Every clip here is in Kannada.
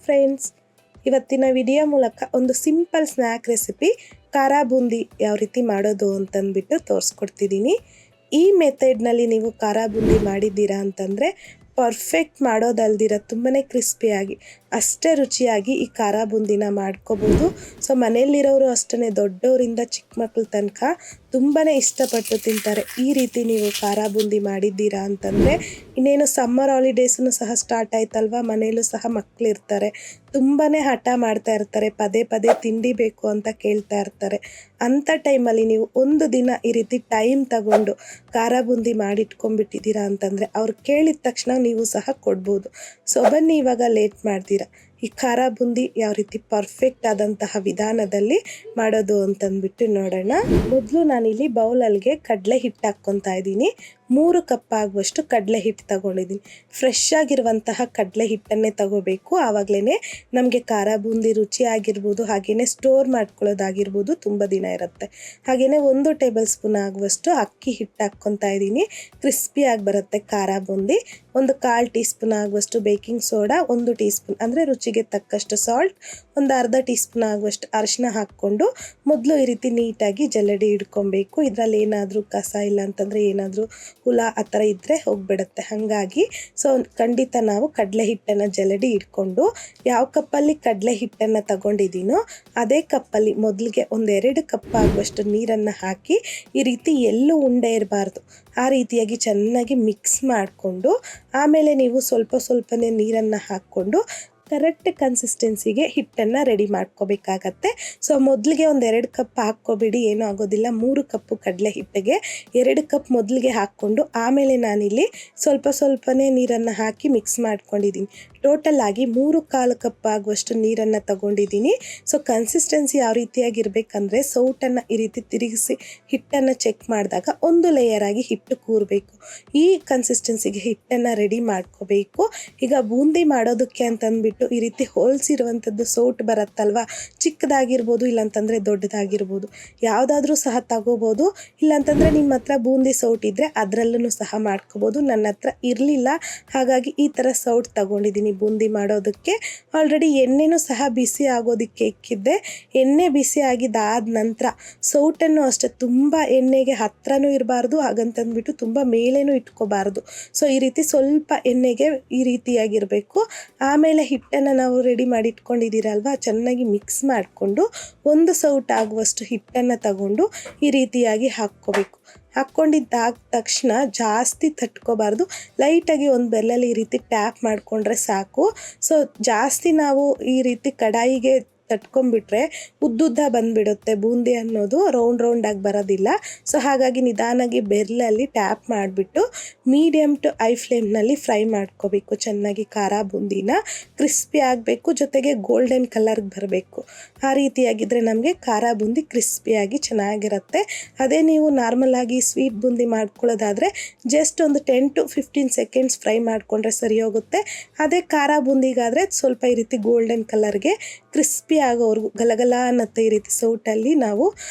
ಫ್ರೆಂಡ್ಸ್, ಇವತ್ತಿನ ವಿಡಿಯೋ ಮೂಲಕ ಒಂದು ಸಿಂಪಲ್ ಸ್ನ್ಯಾಕ್ ರೆಸಿಪಿ ಖಾರ ಬೂಂದಿ ಯಾವ ರೀತಿ ಮಾಡೋದು ಅಂತಂದ್ಬಿಟ್ಟು ತೋರಿಸ್ಕೊಡ್ತಿದ್ದೀನಿ. ಈ ಮೆಥಡ್ನಲ್ಲಿ ನೀವು ಖಾರ ಬೂಂದಿ ಮಾಡಿದ್ದೀರಾ ಅಂತಂದರೆ ಪರ್ಫೆಕ್ಟ್ ಮಾಡೋದಲ್ದಿರ ತುಂಬಾ ಕ್ರಿಸ್ಪಿಯಾಗಿ ಅಷ್ಟೇ ರುಚಿಯಾಗಿ ಈ ಖಾರ ಬೂಂದಿನ ಮಾಡ್ಕೋಬೋದು. ಸೊ ಮನೆಯಲ್ಲಿರೋರು ಅಷ್ಟೇ, ದೊಡ್ಡವರಿಂದ ಚಿಕ್ಕ ಮಕ್ಕಳ ತನಕ ತುಂಬಾ ಇಷ್ಟಪಟ್ಟು ತಿಂತಾರೆ. ಈ ರೀತಿ ನೀವು ಖಾರ ಬೂಂದಿ ಮಾಡಿದ್ದೀರಾ ಅಂತಂದರೆ ಇನ್ನೇನು ಸಮ್ಮರ್ ಹಾಲಿಡೇಸೂ ಸಹ ಸ್ಟಾರ್ಟ್ ಆಯ್ತಲ್ವ, ಮನೆಯಲ್ಲೂ ಸಹ ಮಕ್ಕಳಿರ್ತಾರೆ, ತುಂಬಾ ಹಠ ಮಾಡ್ತಾ ಇರ್ತಾರೆ, ಪದೇ ಪದೇ ತಿಂಡಿ ಬೇಕು ಅಂತ ಕೇಳ್ತಾ ಇರ್ತಾರೆ. ಅಂಥ ಟೈಮಲ್ಲಿ ನೀವು ಒಂದು ದಿನ ಈ ರೀತಿ ಟೈಮ್ ತಗೊಂಡು ಖಾರ ಬೂಂದಿ ಮಾಡಿಟ್ಕೊಂಡ್ಬಿಟ್ಟಿದ್ದೀರಾ ಅಂತಂದರೆ ಅವ್ರು ಕೇಳಿದ ತಕ್ಷಣ ನೀವು ಸಹ ಕೊಡ್ಬೋದು. ಸೊ ಬನ್ನಿ ಇವಾಗ ಲೇಟ್ ಮಾಡ್ತೀರಾ ಈ ಖಾರ ಬೂಂದಿ ಯಾವ ರೀತಿ ಪರ್ಫೆಕ್ಟ್ ಆದಂತಹ ವಿಧಾನದಲ್ಲಿ ಮಾಡೋದು ಅಂತಂದ್ಬಿಟ್ಟು ನೋಡೋಣ. ಮೊದಲು ನಾನಿಲ್ಲಿ ಬೌಲಲ್ಲಿಗೆ ಕಡಲೆ ಹಿಟ್ಟು ಹಾಕ್ಕೊತಾ ಇದ್ದೀನಿ. 3 ಕಪ್ ಆಗುವಷ್ಟು ಕಡಲೆ ಹಿಟ್ಟು ತಗೊಂಡಿದ್ದೀನಿ. ಫ್ರೆಶ್ ಆಗಿರುವಂತಹ ಕಡಲೆ ಹಿಟ್ಟನ್ನೇ ತಗೋಬೇಕು, ಆವಾಗಲೇ ನಮಗೆ ಖಾರ ಬೂಂದಿ ರುಚಿ ಆಗಿರ್ಬೋದು, ಹಾಗೆಯೇ ಸ್ಟೋರ್ ಮಾಡ್ಕೊಳ್ಳೋದಾಗಿರ್ಬೋದು, ತುಂಬ ದಿನ ಇರುತ್ತೆ. ಹಾಗೆಯೇ 1 ಟೇಬಲ್ ಸ್ಪೂನ್ ಆಗುವಷ್ಟು ಅಕ್ಕಿ ಹಿಟ್ಟು ಹಾಕ್ಕೊತಾ ಇದ್ದೀನಿ, ಕ್ರಿಸ್ಪಿಯಾಗಿ ಬರುತ್ತೆ ಖಾರ ಬೂಂದಿ. 1/4 ಟೀ ಸ್ಪೂನ್ ಆಗುವಷ್ಟು ಬೇಕಿಂಗ್ ಸೋಡಾ, 1 ಟೀ ಸ್ಪೂನ್ ಅಂದರೆ ರುಚಿಗೆ ತಕ್ಕಷ್ಟು ಸಾಲ್ಟ್, 1/2 ಟೀ ಸ್ಪೂನ್ ಆಗುವಷ್ಟು ಅರಿಶಿನ ಹಾಕ್ಕೊಂಡು ಮೊದಲು ಈ ರೀತಿ ನೀಟಾಗಿ ಜಲ್ಲಡಿ ಹಿಡ್ಕೊಬೇಕು. ಇದರಲ್ಲಿ ಏನಾದರೂ ಕಸ ಇಲ್ಲ ಅಂತಂದರೆ ಏನಾದರೂ ಹುಳ ಆ ಥರ ಇದ್ದರೆ ಹೋಗಿಬಿಡುತ್ತೆ. ಹಾಗಾಗಿ ಸೊ ಖಂಡಿತ ನಾವು ಕಡಲೆ ಹಿಟ್ಟನ್ನು ಜಲ್ಲಡಿ ಇಟ್ಕೊಂಡು ಯಾವ ಕಪ್ಪಲ್ಲಿ ಕಡಲೆ ಹಿಟ್ಟನ್ನು ತಗೊಂಡಿದ್ದೀನೋ ಅದೇ ಕಪ್ಪಲ್ಲಿ ಮೊದಲಿಗೆ 1-2 ಕಪ್ ಆಗುವಷ್ಟು ನೀರನ್ನು ಹಾಕಿ ಈ ರೀತಿ ಎಲ್ಲೂ ಉಂಡೆ ಇರಬಾರ್ದು, ಆ ರೀತಿಯಾಗಿ ಚೆನ್ನಾಗಿ ಮಿಕ್ಸ್ ಮಾಡಿಕೊಂಡು ಆಮೇಲೆ ನೀವು ಸ್ವಲ್ಪನೇ ನೀರನ್ನು ಹಾಕ್ಕೊಂಡು ಕರೆಕ್ಟ್ ಕನ್ಸಿಸ್ಟೆನ್ಸಿಗೆ ಹಿಟ್ಟನ್ನು ರೆಡಿ ಮಾಡ್ಕೋಬೇಕಾಗತ್ತೆ. ಸೊ ಮೊದಲಿಗೆ 1-2 ಕಪ್ ಹಾಕ್ಕೋಬೇಡಿ, ಏನೂ ಆಗೋದಿಲ್ಲ. 3 ಕಪ್ಪು ಕಡಲೆ ಹಿಟ್ಟಿಗೆ 2 ಕಪ್ ಮೊದಲಿಗೆ ಹಾಕ್ಕೊಂಡು ಆಮೇಲೆ ನಾನಿಲ್ಲಿ ಸ್ವಲ್ಪನೇ ನೀರನ್ನು ಹಾಕಿ ಮಿಕ್ಸ್ ಮಾಡ್ಕೊಂಡಿದ್ದೀನಿ. ಟೋಟಲ್ ಆಗಿ 3/4 ಕಪ್ ಆಗುವಷ್ಟು ನೀರನ್ನು ತಗೊಂಡಿದ್ದೀನಿ. ಸೊ ಕನ್ಸಿಸ್ಟೆನ್ಸಿ ಯಾವ ರೀತಿಯಾಗಿರಬೇಕಂದ್ರೆ ಸೌಟನ್ನು ಈ ರೀತಿ ತಿರುಗಿಸಿ ಹಿಟ್ಟನ್ನು ಚೆಕ್ ಮಾಡಿದಾಗ ಒಂದು ಲೇಯರ್ ಆಗಿ ಹಿಟ್ಟು ಕೂರಬೇಕು. ಈ ಕನ್ಸಿಸ್ಟೆನ್ಸಿಗೆ ಹಿಟ್ಟನ್ನು ರೆಡಿ ಮಾಡ್ಕೋಬೇಕು. ಈಗ ಬೂಂದಿ ಮಾಡೋದಕ್ಕೆ ಅಂತಂದ್ಬಿಟ್ಟು ಈ ರೀತಿ ಹೋಲ್ಸಿರುವಂಥದ್ದು ಸೌಟ್ ಬರುತ್ತಲ್ವ, ಚಿಕ್ಕದಾಗಿರ್ಬೋದು ಇಲ್ಲಾಂತಂದರೆ ದೊಡ್ಡದಾಗಿರ್ಬೋದು, ಯಾವುದಾದ್ರೂ ಸಹ ತಗೋಬೋದು. ಇಲ್ಲಾಂತಂದರೆ ನಿಮ್ಮ ಹತ್ರ ಬೂಂದಿ ಸೌಟ್ ಇದ್ದರೆ ಅದರಲ್ಲೂ ಸಹ ಮಾಡ್ಕೋಬೋದು. ನನ್ನ ಹತ್ರ ಇರಲಿಲ್ಲ, ಹಾಗಾಗಿ ಈ ಥರ ಸೌಟ್ ತಗೊಂಡಿದ್ದೀನಿ ಬೂಂದಿ ಮಾಡೋದಕ್ಕೆ. ಆಲ್ರೆಡಿ ಎಣ್ಣೆನೂ ಸಹ ಬಿಸಿ ಆಗೋದಕ್ಕೆ ಇಕ್ಕಿದ್ದೆ. ಎಣ್ಣೆ ಬಿಸಿ ಆಗಿದ್ದಾದ ನಂತರ ಸೌಟನ್ನು ಅಷ್ಟೇ ತುಂಬ ಎಣ್ಣೆಗೆ ಹತ್ರನೂ ಇರಬಾರ್ದು, ಹಾಗಂತಂದ್ಬಿಟ್ಟು ತುಂಬ ಮೇಲೇನೂ ಇಟ್ಕೋಬಾರ್ದು. ಸೊ ಈ ರೀತಿ ಸ್ವಲ್ಪ ಎಣ್ಣೆಗೆ ಈ ರೀತಿಯಾಗಿರಬೇಕು. ಆಮೇಲೆ ಹಿಟ್ಟನ್ನು ನಾವು ರೆಡಿ ಮಾಡಿ ಇಟ್ಕೊಂಡಿದ್ದೀರಲ್ವ, ಚೆನ್ನಾಗಿ ಮಿಕ್ಸ್ ಮಾಡಿಕೊಂಡು 1 ಸೌಟ್ ಆಗುವಷ್ಟು ಹಿಟ್ಟನ್ನು ತಗೊಂಡು ಈ ರೀತಿಯಾಗಿ ಹಾಕ್ಕೋಬೇಕು. ಹಾಕ್ಕೊಂಡಿದ್ದಾದ ತಕ್ಷಣ ಜಾಸ್ತಿ ತಟ್ಕೋಬಾರ್ದು, ಲೈಟಾಗಿ ಒಂದು ಬೆರಳಲ್ಲಿ ಈ ರೀತಿ ಟ್ಯಾಪ್ ಮಾಡಿಕೊಂಡ್ರೆ ಸಾಕು. ಸೊ ಜಾಸ್ತಿ ನಾವು ಈ ರೀತಿ ಕಡಾಯಿಗೆ ತಟ್ಕೊಂಡ್ಬಿಟ್ರೆ ಉದ್ದುದ್ದ ಬಂದುಬಿಡುತ್ತೆ, ಬೂಂದಿ ಅನ್ನೋದು ರೌಂಡಾಗಿ ಬರೋದಿಲ್ಲ. ಸೊ ಹಾಗಾಗಿ ನಿಧಾನಾಗಿ ಬೆರಳಲ್ಲಿ ಟ್ಯಾಪ್ ಮಾಡಿಬಿಟ್ಟು ಮೀಡಿಯಮ್ ಟು ಹೈ ಫ್ಲೇಮ್ನಲ್ಲಿ ಫ್ರೈ ಮಾಡ್ಕೋಬೇಕು. ಚೆನ್ನಾಗಿ ಖಾರ ಬೂಂದಿನ ಕ್ರಿಸ್ಪಿ ಆಗಬೇಕು, ಜೊತೆಗೆ ಗೋಲ್ಡನ್ ಕಲರ್ಗೆ ಬರಬೇಕು. ಆ ರೀತಿಯಾಗಿದ್ದರೆ ನಮಗೆ ಖಾರ ಬೂಂದಿ ಕ್ರಿಸ್ಪಿಯಾಗಿ ಚೆನ್ನಾಗಿರುತ್ತೆ. ಅದೇ ನೀವು ನಾರ್ಮಲಾಗಿ ಸ್ವೀಟ್ ಬೂಂದಿ ಮಾಡ್ಕೊಳ್ಳೋದಾದರೆ ಜಸ್ಟ್ ಒಂದು 10 to 15 ಸೆಕೆಂಡ್ಸ್ ಫ್ರೈ ಮಾಡಿಕೊಂಡ್ರೆ ಸರಿ ಹೋಗುತ್ತೆ. ಅದೇ ಖಾರ ಬೂಂದಿಗಾದರೆ ಸ್ವಲ್ಪ ಈ ರೀತಿ ಗೋಲ್ಡನ್ ಕಲರ್ಗೆ ಕ್ರಿಸ್ಪಿ ಆಗೋವರೆಗೂ ಗಲಗಲ ಅನ್ನತ್ತೆ. ಈ ರೀತಿ ಸೌಟಲ್ಲಿ ನಾವು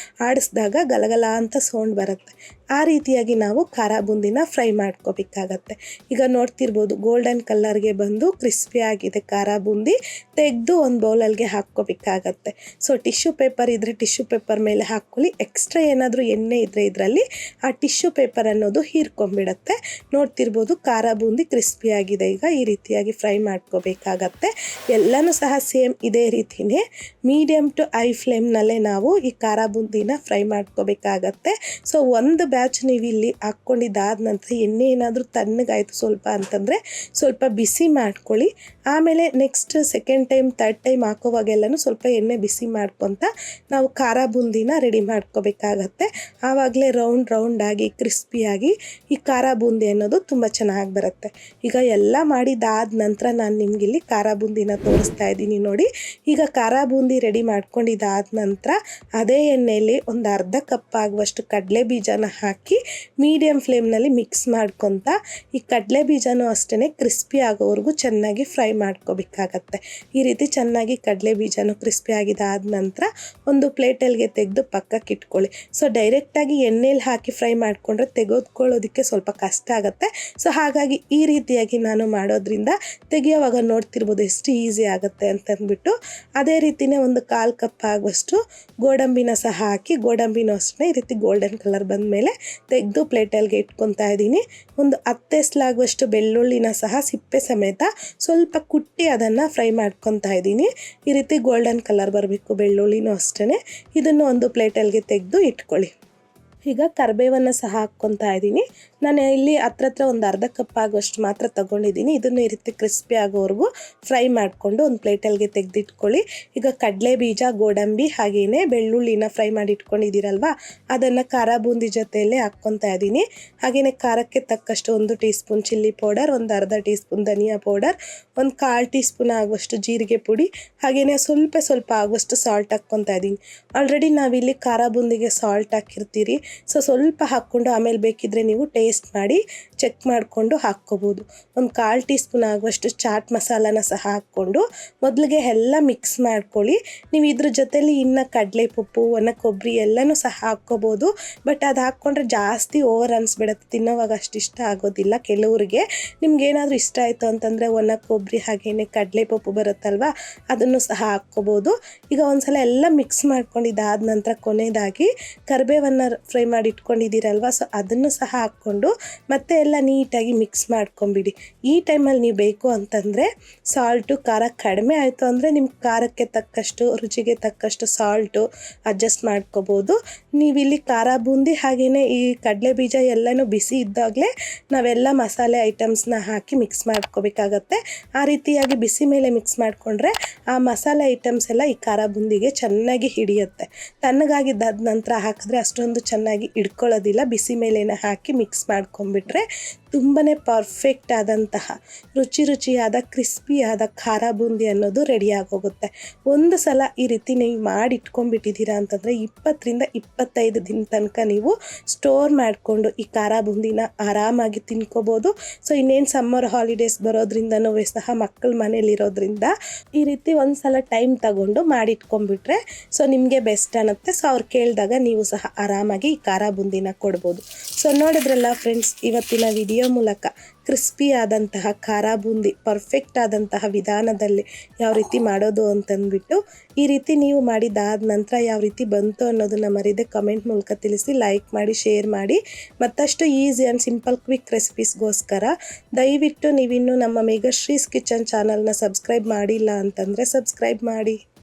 ಆಡಿಸಿದಾಗ ಗಲಗಲ ಅಂತ ಸೌಂಡ್ ಬರುತ್ತೆ. ಆ ರೀತಿಯಾಗಿ ನಾವು ಖಾರ ಬೂಂದಿನ ಫ್ರೈ ಮಾಡ್ಕೋಬೇಕಾಗತ್ತೆ. ಈಗ ನೋಡ್ತಿರ್ಬೋದು ಗೋಲ್ಡನ್ ಕಲರ್ಗೆ ಬಂದು ಕ್ರಿಸ್ಪಿ ಆಗಿದೆ ಖಾರ ಬೂಂದಿ. ತೆಗೆದು ಒಂದು ಬೌಲಲ್ಲಿಗೆ ಹಾಕ್ಕೋಬೇಕಾಗತ್ತೆ. ಸೊ ಟಿಶ್ಯೂ ಪೇಪರ್ ಇದ್ದರೆ ಟಿಶ್ಯೂ ಪೇಪರ್ ಮೇಲೆ ಹಾಕ್ಕೊಳ್ಳಿ. ಎಕ್ಸ್ಟ್ರಾ ಏನಾದರೂ ಎಣ್ಣೆ ಇದ್ದರೆ ಇದರಲ್ಲಿ ಆ ಟಿಶ್ಯೂ ಪೇಪರ್ ಅನ್ನೋದು ಹೀರ್ಕೊಂಡ್ಬಿಡತ್ತೆ. ನೋಡ್ತಿರ್ಬೋದು ಖಾರ ಬೂಂದಿ ಕ್ರಿಸ್ಪಿ ಆಗಿದೆ. ಈಗ ಈ ರೀತಿಯಾಗಿ ಫ್ರೈ ಮಾಡ್ಕೋಬೇಕಾಗತ್ತೆ. ಎಲ್ಲನೂ ಸಹ ಸೇಮ್ ಇದೇ ರೀತಿಯೇ ಮೀಡಿಯಮ್ ಟು ಹೈ ಫ್ಲೇಮ್ನಲ್ಲೇ ನಾವು ಈ ಖಾರ ಬೂಂದಿನ ಫ್ರೈ ಮಾಡ್ಕೋಬೇಕಾಗತ್ತೆ. ಸೊ ಒಂದು ಬ್ಯಾಚ್ ನೀವು ಇಲ್ಲಿ ಹಾಕ್ಕೊಂಡಿದ್ದಾದ ನಂತರ ಎಣ್ಣೆ ಏನಾದರೂ ತಣ್ಣಗಾಯಿತು ಸ್ವಲ್ಪ ಅಂತಂದರೆ ಸ್ವಲ್ಪ ಬಿಸಿ ಮಾಡ್ಕೊಳ್ಳಿ. ಆಮೇಲೆ next second time third time ಹಾಕೋವಾಗೆಲ್ಲನೂ ಸ್ವಲ್ಪ ಎಣ್ಣೆ ಬಿಸಿ ಮಾಡ್ಕೊತ ನಾವು ಖಾರ ಬೂಂದಿನ ರೆಡಿ ಮಾಡ್ಕೋಬೇಕಾಗತ್ತೆ. ಆವಾಗಲೇ ರೌಂಡಾಗಿ ಕ್ರಿಸ್ಪಿಯಾಗಿ ಈ ಖಾರ ಬೂಂದಿ ಅನ್ನೋದು ತುಂಬ ಚೆನ್ನಾಗಿ ಬರುತ್ತೆ. ಈಗ ಎಲ್ಲ ಮಾಡಿದಾದ ನಂತರ ನಾನು ನಿಮಗಿಲ್ಲಿ ಖಾರ ಬೂಂದಿನ ತೋರಿಸ್ತಾ ಇದ್ದೀನಿ ನೋಡಿ. ಈಗ ಖಾರ ಬೂಂದಿ ರೆಡಿ ಮಾಡ್ಕೊಂಡಿದ್ದಾದ ನಂತರ ಅದೇ ಎಣ್ಣೆಯಲ್ಲಿ 1/2 ಕಪ್ ಆಗುವಷ್ಟು ಕಡಲೆ ಬೀಜನ ಹಾಕಿ ಮೀಡಿಯಮ್ ಫ್ಲೇಮ್ನಲ್ಲಿ ಮಿಕ್ಸ್ ಮಾಡ್ಕೊತ ಈ ಕಡಲೆ ಬೀಜನೂ ಅಷ್ಟೇ ಕ್ರಿಸ್ಪಿ ಆಗೋವರೆಗೂ ಚೆನ್ನಾಗಿ ಫ್ರೈ ಮಾಡ್ಕೋಬೇಕಾಗತ್ತೆ. ಈ ರೀತಿ ಚೆನ್ನಾಗಿ ಕಡಲೆ ಬೀಜನೂ ಕ್ರಿಸ್ಪಿ ಆಗಿದ್ದಾದ ನಂತರ ಒಂದು ಪ್ಲೇಟಲ್ಲಿಗೆ ತೆಗೆದು ಪಕ್ಕಕ್ಕೆ ಇಟ್ಕೊಳ್ಳಿ. ಸೊ ಡೈರೆಕ್ಟಾಗಿ ಎಣ್ಣೆಲಿ ಹಾಕಿ ಫ್ರೈ ಮಾಡಿಕೊಂಡ್ರೆ ತೆಗೆದುಕೊಳ್ಳೋದಕ್ಕೆ ಸ್ವಲ್ಪ ಕಷ್ಟ ಆಗುತ್ತೆ. ಸೊ ಹಾಗಾಗಿ ಈ ರೀತಿಯಾಗಿ ನಾನು ಮಾಡೋದ್ರಿಂದ ತೆಗೆಯೋವಾಗ ನೋಡ್ತಿರ್ಬೋದು ಎಷ್ಟು ಈಸಿ ಆಗುತ್ತೆ ಅಂತಂದ್ಬಿಟ್ಟು. ಅದೇ ರೀತಿಯೇ ಒಂದು 1/4 ಕಪ್ ಆಗುವಷ್ಟು ಗೋಡಂಬಿನ ಸಹ ಹಾಕಿ ಗೋಡಂಬಿನೂ ಅಷ್ಟೇ ಈ ರೀತಿ ಗೋಲ್ಡನ್ ಕಲರ್ ಬಂದಮೇಲೆ ತೆಗೆದು ಪ್ಲೇಟಲ್ಲಿಗೆ ಇಟ್ಕೊತಾ ಇದ್ದೀನಿ. ಒಂದು 10 ಎಸ್ಲಾಗುವಷ್ಟು ಬೆಳ್ಳುಳ್ಳಿನ ಸಹ ಸಿಪ್ಪೆ ಸಮೇತ ಸ್ವಲ್ಪ ಕುಟ್ಟಿ ಅದನ್ನು ಫ್ರೈ ಮಾಡ್ಕೊತಾ ಇದ್ದೀನಿ. ಈ ರೀತಿ ಗೋಲ್ಡನ್ ಕಲರ್ ಬರಬೇಕು ಬೆಳ್ಳುಳ್ಳಿನೂ ಅಷ್ಟೇ. ಇದನ್ನು ಒಂದು ಪ್ಲೇಟಲ್ಲಿಗೆ ತೆಗೆದು ಇಟ್ಕೊಳ್ಳಿ. ಈಗ ಕರಿಬೇವನ್ನು ಸಹ ಹಾಕ್ಕೊತಾ ಇದ್ದೀನಿ. ನಾನು ಇಲ್ಲಿ ಹತ್ರ ಒಂದು 1/2 ಕಪ್ ಆಗುವಷ್ಟು ಮಾತ್ರ ತೊಗೊಂಡಿದ್ದೀನಿ. ಇದನ್ನು ಈ ರೀತಿ ಕ್ರಿಸ್ಪಿ ಆಗೋವರೆಗೂ ಫ್ರೈ ಮಾಡಿಕೊಂಡು ಒಂದು ಪ್ಲೇಟಲ್ಲಿಗೆ ತೆಗೆದಿಟ್ಕೊಳ್ಳಿ. ಈಗ ಕಡಲೆ ಬೀಜ, ಗೋಡಂಬಿ ಹಾಗೆಯೇ ಬೆಳ್ಳುಳ್ಳಿನ ಫ್ರೈ ಮಾಡಿ ಇಟ್ಕೊಂಡಿದ್ದೀರಲ್ವ, ಅದನ್ನು ಖಾರ ಬೂಂದಿ ಜೊತೆಯಲ್ಲೇ ಹಾಕ್ಕೊತಾ ಇದ್ದೀನಿ. ಹಾಗೆಯೇ ಖಾರಕ್ಕೆ ತಕ್ಕಷ್ಟು 1 ಟೀ ಸ್ಪೂನ್ ಚಿಲ್ಲಿ ಪೌಡರ್, ಒಂದು ಅರ್ಧ ಟೀ ಸ್ಪೂನ್ ಧನಿಯಾ ಪೌಡರ್, ಒಂದು 1/4 ಟೀ ಸ್ಪೂನ್ ಆಗುವಷ್ಟು ಜೀರಿಗೆ ಪುಡಿ, ಹಾಗೆಯೇ ಸ್ವಲ್ಪ ಆಗುವಷ್ಟು ಸಾಲ್ಟ್ ಹಾಕ್ಕೊತಾ ಇದ್ದೀನಿ. ಆಲ್ರೆಡಿ ನಾವಿಲ್ಲಿ ಖಾರ ಬೂಂದಿಗೆ ಸಾಲ್ಟ್ ಹಾಕಿರ್ತೀರಿ. ಸೊ ಸ್ವಲ್ಪ ಹಾಕ್ಕೊಂಡು ಆಮೇಲೆ ಬೇಕಿದ್ದರೆ ನೀವು ಟೇಸ್ಟ್ ಮಾಡಿ ಚೆಕ್ ಮಾಡಿಕೊಂಡು ಹಾಕ್ಕೋಬೋದು. ಒಂದು 1/4 ಟೀ ಸ್ಪೂನ್ ಆಗುವಷ್ಟು ಚಾಟ್ ಮಸಾಲಾನ ಸಹ ಹಾಕ್ಕೊಂಡು ಮೊದಲಿಗೆ ಎಲ್ಲ ಮಿಕ್ಸ್ ಮಾಡ್ಕೊಳ್ಳಿ. ನೀವು ಇದ್ರ ಜೊತೆಲಿ ಇನ್ನು ಕಡಲೆ ಪಪ್ಪು, ಒಣ ಕೊಬ್ಬರಿ ಎಲ್ಲನೂ ಸಹ ಹಾಕ್ಕೋಬೋದು. ಬಟ್ ಅದು ಹಾಕ್ಕೊಂಡ್ರೆ ಜಾಸ್ತಿ ಓವರ್ ಅನಿಸ್ಬಿಡುತ್ತೆ, ತಿನ್ನೋವಾಗ ಅಷ್ಟು ಇಷ್ಟ ಆಗೋದಿಲ್ಲ ಕೆಲವರಿಗೆ. ನಿಮ್ಗೇನಾದರೂ ಇಷ್ಟ ಆಯಿತು ಅಂತಂದರೆ ಒಣ ಕೊಬ್ಬರಿ ಹಾಗೆಯೇ ಕಡಲೆ ಪಪ್ಪು ಬರುತ್ತಲ್ವ, ಅದನ್ನು ಸಹ ಹಾಕ್ಕೋಬೋದು. ಈಗ ಒಂದ್ಸಲ ಎಲ್ಲ ಮಿಕ್ಸ್ ಮಾಡ್ಕೊಂಡಿದ್ದಾದ ನಂತರ ಕೊನೆಯದಾಗಿ ಕರಿಬೇವನ್ನು ಫ್ರೈ ಮಾಡಿ ಇಟ್ಕೊಂಡಿದ್ದೀರಲ್ವ, ಸೊ ಅದನ್ನು ಸಹ ಹಾಕ್ಕೊಂಡು ಮತ್ತೆ ಎಲ್ಲ ನೀಟಾಗಿ ಮಿಕ್ಸ್ ಮಾಡ್ಕೊಂಬಿಡಿ. ಈ ಟೈಮಲ್ಲಿ ನೀವು ಬೇಕು ಅಂತಂದರೆ ಸಾಲ್ಟು, ಖಾರ ಕಡಿಮೆ ಆಯಿತು ಅಂದರೆ ನಿಮ್ಮ ಖಾರಕ್ಕೆ ತಕ್ಕಷ್ಟು, ರುಚಿಗೆ ತಕ್ಕಷ್ಟು ಸಾಲ್ಟು ಅಡ್ಜಸ್ಟ್ ಮಾಡ್ಕೋಬೋದು. ನೀವಿಲ್ಲಿ ಖಾರ ಬೂಂದಿ ಹಾಗೆಯೇ ಈ ಕಡಲೆ ಬೀಜ ಎಲ್ಲನೂ ಬಿಸಿ ಇದ್ದಾಗಲೇ ನಾವೆಲ್ಲ ಮಸಾಲೆ ಐಟಮ್ಸ್ನ ಹಾಕಿ ಮಿಕ್ಸ್ ಮಾಡ್ಕೋಬೇಕಾಗತ್ತೆ. ಆ ರೀತಿಯಾಗಿ ಬಿಸಿ ಮೇಲೆ ಮಿಕ್ಸ್ ಮಾಡಿಕೊಂಡ್ರೆ ಆ ಮಸಾಲೆ ಐಟಮ್ಸ್ ಎಲ್ಲ ಈ ಖಾರ ಬೂಂದಿಗೆ ಚೆನ್ನಾಗಿ ಹಿಡಿಯುತ್ತೆ. ತಣ್ಣಗಾಗಿದ್ದಾದ ನಂತರ ಹಾಕಿದ್ರೆ ಅಷ್ಟೊಂದು ಚೆನ್ನಾಗಿ ಇಡ್ಕೊಳ್ಳೋದಿಲ್ಲ. ಬಿಸಿ ಮೇಲೆನೇ ಹಾಕಿ ಮಿಕ್ಸ್ ಮಾಡ್ಕೊಂಬಿಟ್ರೆ ತುಂಬಾ ಪರ್ಫೆಕ್ಟ್ ಆದಂತಹ ರುಚಿಯಾದ ಕ್ರಿಸ್ಪಿಯಾದ ಖಾರ ಬೂಂದಿ ಅನ್ನೋದು ರೆಡಿ ಆಗೋಗುತ್ತೆ. ಒಂದು ಸಲ ಈ ರೀತಿ ನೀವು ಮಾಡಿ ಇಟ್ಕೊಂಡ್ಬಿಟ್ಟಿದ್ದೀರಾ ಅಂತಂದರೆ 20ರಿಂದ 25 ದಿನ ತನಕ ನೀವು ಸ್ಟೋರ್ ಮಾಡಿಕೊಂಡು ಈ ಖಾರ ಬೂಂದಿನ ಆರಾಮಾಗಿ ತಿನ್ಕೋಬೋದು. ಸೊ ಇನ್ನೇನು ಸಮ್ಮರ್ ಹಾಲಿಡೇಸ್ ಬರೋದ್ರಿಂದನೂ ಸಹ ಮಕ್ಕಳ ಮನೇಲಿರೋದ್ರಿಂದ ಈ ರೀತಿ ಒಂದು ಸಲ ಟೈಮ್ ತಗೊಂಡು ಮಾಡಿಟ್ಕೊಂಡ್ಬಿಟ್ರೆ ಸೊ ನಿಮಗೆ ಬೆಸ್ಟ್ ಅನ್ನತ್ತೆ. ಸೊ ಅವ್ರು ಕೇಳಿದಾಗ ನೀವು ಸಹ ಆರಾಮಾಗಿ ಈ ಖಾರ ಬೂಂದಿನ ಕೊಡ್ಬೋದು. ಸೊ ನೋಡಿದ್ರಲ್ಲ ಫ್ರೆಂಡ್ಸ್, ಇವತ್ತಿನ ವಿಡಿಯೋ ಮೂಲಕ ಕ್ರಿಸ್ಪಿ ಆದಂತಹ ಖಾರ ಬೂಂದಿ ಪರ್ಫೆಕ್ಟ್ ಆದಂತಹ ವಿಧಾನದಲ್ಲಿ ಯಾವ ರೀತಿ ಮಾಡೋದು ಅಂತಂದ್ಬಿಟ್ಟು, ಈ ರೀತಿ ನೀವು ಮಾಡಿದಾದ ನಂತರ ಯಾವ ರೀತಿ ಬಂತು ಅನ್ನೋದನ್ನು ಮರೀದೆ ಕಮೆಂಟ್ ಮೂಲಕ ತಿಳಿಸಿ. ಲೈಕ್ ಮಾಡಿ, ಶೇರ್ ಮಾಡಿ. ಮತ್ತಷ್ಟು ಈಸಿ ಆ್ಯಂಡ್ ಸಿಂಪಲ್ ಕ್ವಿಕ್ ರೆಸಿಪೀಸ್ಗೋಸ್ಕರ ದಯವಿಟ್ಟು ನೀವಿನ್ನೂ ನಮ್ಮ ಮೇಘಶ್ರೀಸ್ ಕಿಚನ್ ಚಾನಲ್ನ ಸಬ್ಸ್ಕ್ರೈಬ್ ಮಾಡಿಲ್ಲ ಅಂತಂದರೆ ಸಬ್ಸ್ಕ್ರೈಬ್ ಮಾಡಿ.